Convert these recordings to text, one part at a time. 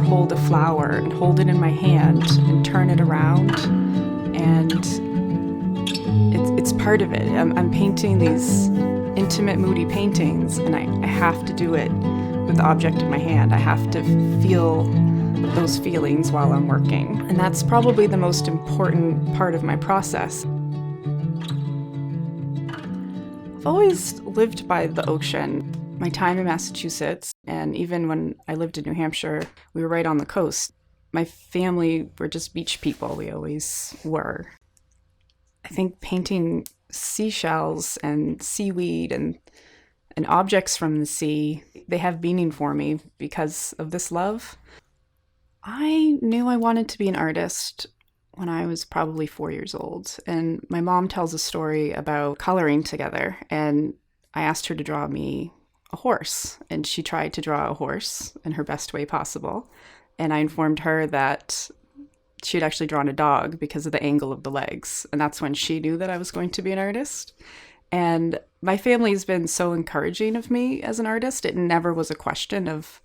hold a flower and hold it in my hand and turn it around. And it's part of it. I'm painting these intimate, moody paintings, and I have to do it with the object in my hand. I have to feel those feelings while I'm working. And that's probably the most important part of my process. I've always lived by the ocean. My time in Massachusetts, and even when I lived in New Hampshire, we were right on the coast. My family were just beach people. We always were. I think painting seashells and seaweed and objects from the sea, they have meaning for me because of this love. I knew I wanted to be an artist when I was probably 4 years old. And my mom tells a story about coloring together. And I asked her to draw me a horse. And she tried to draw a horse in her best way possible. And I informed her that she had actually drawn a dog because of the angle of the legs. And that's when she knew that I was going to be an artist. And my family's been so encouraging of me as an artist. It never was a question of,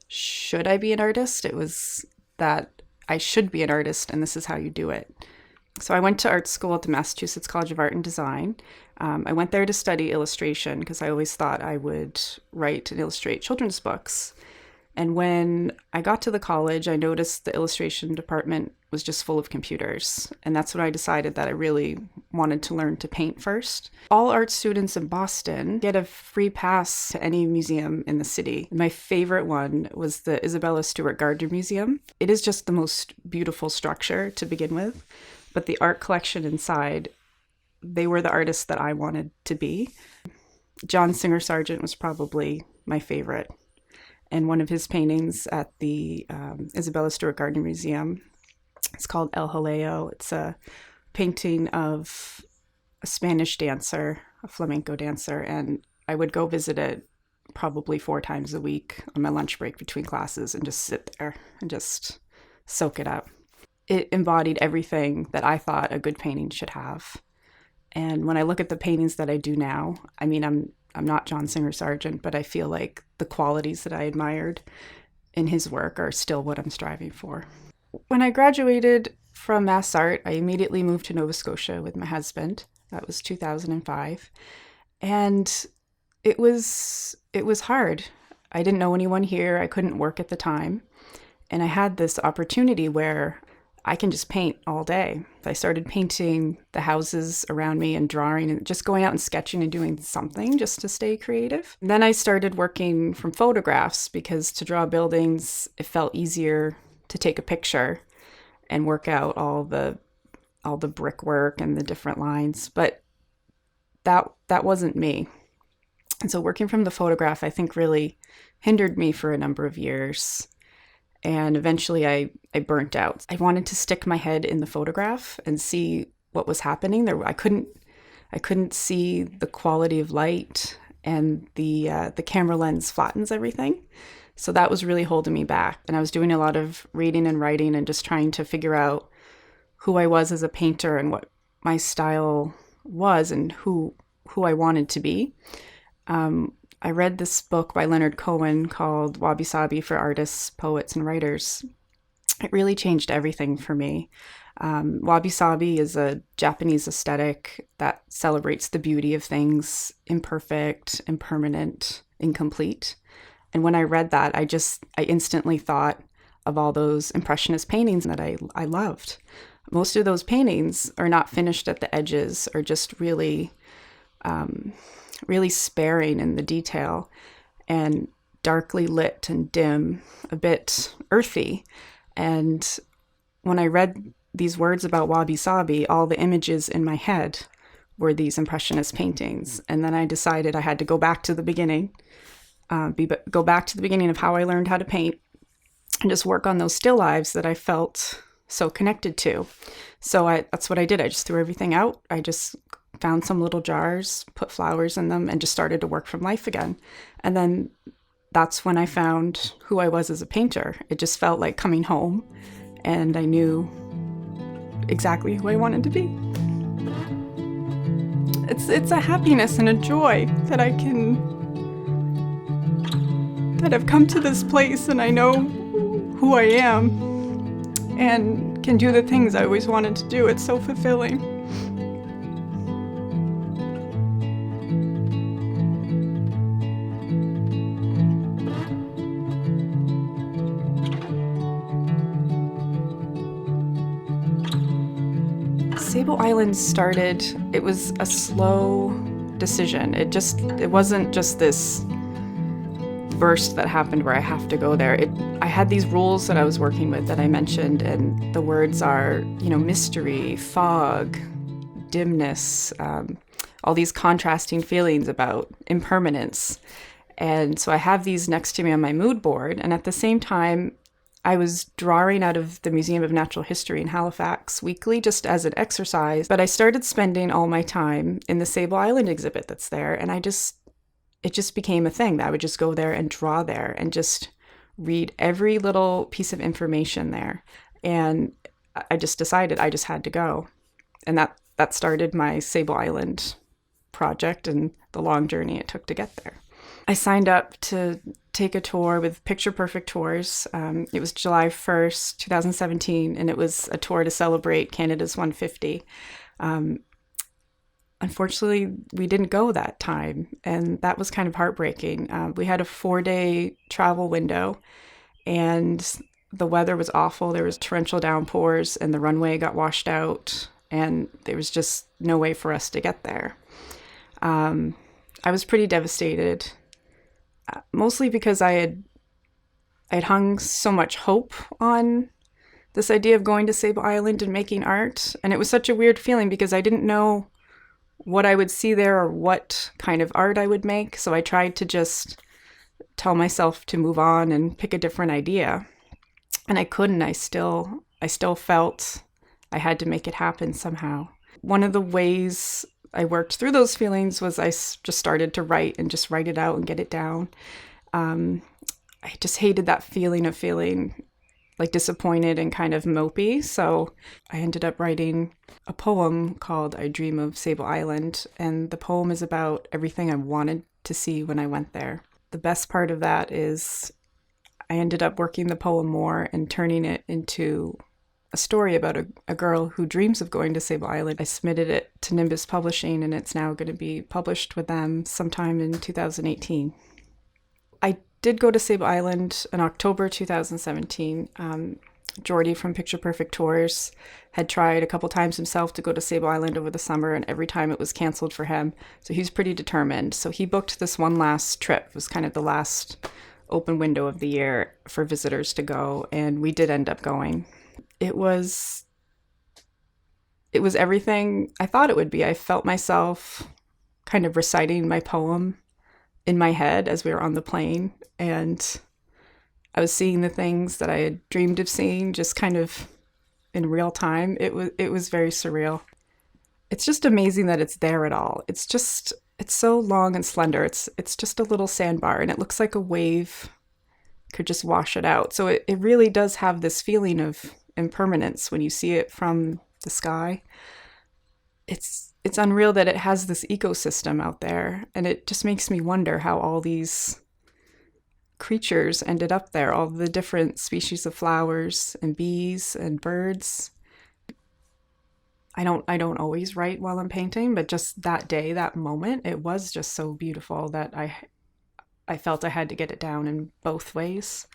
should I be an artist? It was that I should be an artist, and this is how you do it. So I went to art school at the Massachusetts College of Art and Design. I went there to study illustration because I always thought I would write and illustrate children's books. And when I got to the college, I noticed the illustration department was just full of computers. And that's when I decided that I really wanted to learn to paint first. All art students in Boston get a free pass to any museum in the city. My favorite one was the Isabella Stewart Gardner Museum. It is just the most beautiful structure to begin with. But the art collection inside, they were the artists that I wanted to be. John Singer Sargent was probably my favorite. And one of his paintings at the Isabella Stewart Gardner Museum, it's called El Jaleo. It's a painting of a Spanish dancer, a flamenco dancer, and I would go visit it probably 4 times a week on my lunch break between classes and just sit there and just soak it up. It embodied everything that I thought a good painting should have. And when I look at the paintings that I do now, I mean, I'm not John Singer Sargent, but I feel like the qualities that I admired in his work are still what I'm striving for. When I graduated from Mass Art, I immediately moved to Nova Scotia with my husband. That was 2005. And it was hard. I didn't know anyone here. I couldn't work at the time. And I had this opportunity where I can just paint all day. I started painting the houses around me and drawing and just going out and sketching and doing something just to stay creative. And then I started working from photographs because to draw buildings, it felt easier to take a picture and work out all the brickwork and the different lines. But that wasn't me. And so working from the photograph, I think really hindered me for a number of years. And eventually I burnt out. I wanted to stick my head in the photograph and see what was happening there. I couldn't see the quality of light, and the camera lens flattens everything. So that was really holding me back. And I was doing a lot of reading and writing and just trying to figure out who I was as a painter and what my style was and who I wanted to be. I read this book by Leonard Cohen called WabiSabi for Artists, Poets, and Writers. It really changed everything for me. WabiSabi is a Japanese aesthetic that celebrates the beauty of things imperfect, impermanent, incomplete. And when I read that, I instantly thought of all those Impressionist paintings that I loved. Most of those paintings are not finished at the edges or just really sparing in the detail and darkly lit and dim, a bit earthy. And when I read these words about WabiSabi, all the images in my head were these Impressionist paintings. And then I decided I had to go back to the beginning, go back to the beginning of how I learned how to paint and just work on those still lives that I felt so connected to. So that's what I did. I just threw everything out. I just found some little jars, put flowers in them, and just started to work from life again. And then that's when I found who I was as a painter. It just felt like coming home, and I knew exactly who I wanted to be. It's a happiness and a joy that that I've come to this place and I know who I am and can do the things I always wanted to do. It's so fulfilling. Sable Island started, it was a slow decision. It wasn't just this burst that happened where I have to go there. I had these rules that I was working with that I mentioned, and the words are, mystery, fog, dimness, all these contrasting feelings about impermanence. And so I have these next to me on my mood board, and at the same time, I was drawing out of the Museum of Natural History in Halifax weekly just as an exercise, but I started spending all my time in the Sable Island exhibit that's there, and it just became a thing that I would just go there and draw there and just read every little piece of information there. And I just decided I just had to go. And that started my Sable Island project and the long journey it took to get there. I signed up to take a tour with Picture Perfect Tours. It was July 1st, 2017, and it was a tour to celebrate Canada's 150. Unfortunately, we didn't go that time, and that was kind of heartbreaking. We had a 4-day travel window, and the weather was awful. There was torrential downpours, and the runway got washed out, and there was just no way for us to get there. I was pretty devastated. Mostly because I had hung so much hope on this idea of going to Sable Island and making art. And it was such a weird feeling because I didn't know what I would see there or what kind of art I would make. So I tried to just tell myself to move on and pick a different idea. And I couldn't. I still felt I had to make it happen somehow. One of the ways I worked through those feelings was I just started to write and just write it out and get it down. I just hated that feeling of feeling like disappointed and kind of mopey. So I ended up writing a poem called I Dream of Sable Island. And the poem is about everything I wanted to see when I went there. The best part of that is I ended up working the poem more and turning it into a story about a girl who dreams of going to Sable Island. I submitted it to Nimbus Publishing, and it's now going to be published with them sometime in 2018. I did go to Sable Island in October 2017. Jordy from Picture Perfect Tours had tried a couple times himself to go to Sable Island over the summer, and every time it was canceled for him. So he's pretty determined. So he booked this one last trip. It was kind of the last open window of the year for visitors to go, and we did end up going. It was everything I thought it would be. I felt myself kind of reciting my poem in my head as we were on the plane, and I was seeing the things that I had dreamed of seeing just kind of in real time. It was very surreal. It's just amazing that it's there at all. It's so long and slender. It's just a little sandbar, and it looks like a wave could just wash it out. So it really does have this feeling of impermanence when you see it from the sky. It's unreal that it has this ecosystem out there, and it just makes me wonder how all these creatures ended up there, all the different species of flowers and bees and birds. I don't always write while I'm painting, but just that day, that moment, it was just so beautiful that I felt I had to get it down in both ways.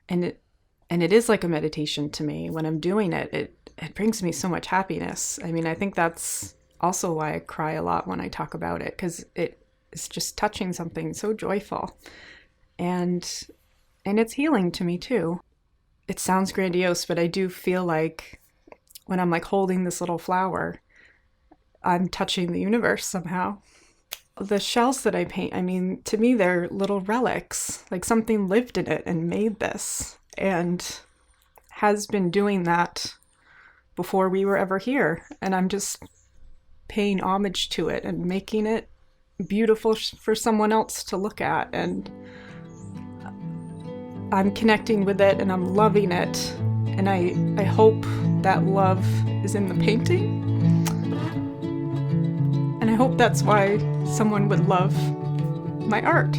And it is like a meditation to me. When I'm doing it, it brings me so much happiness. I mean, I think that's also why I cry a lot when I talk about it, because it's just touching something so joyful. And it's healing to me too. It sounds grandiose, but I do feel like when I'm like holding this little flower, I'm touching the universe somehow. The shells that I paint, I mean, to me, they're little relics, like something lived in it and made this, and has been doing that before we were ever here. And I'm just paying homage to it and making it beautiful for someone else to look at. And I'm connecting with it and I'm loving it. And I hope that love is in the painting. And I hope that's why someone would love my art.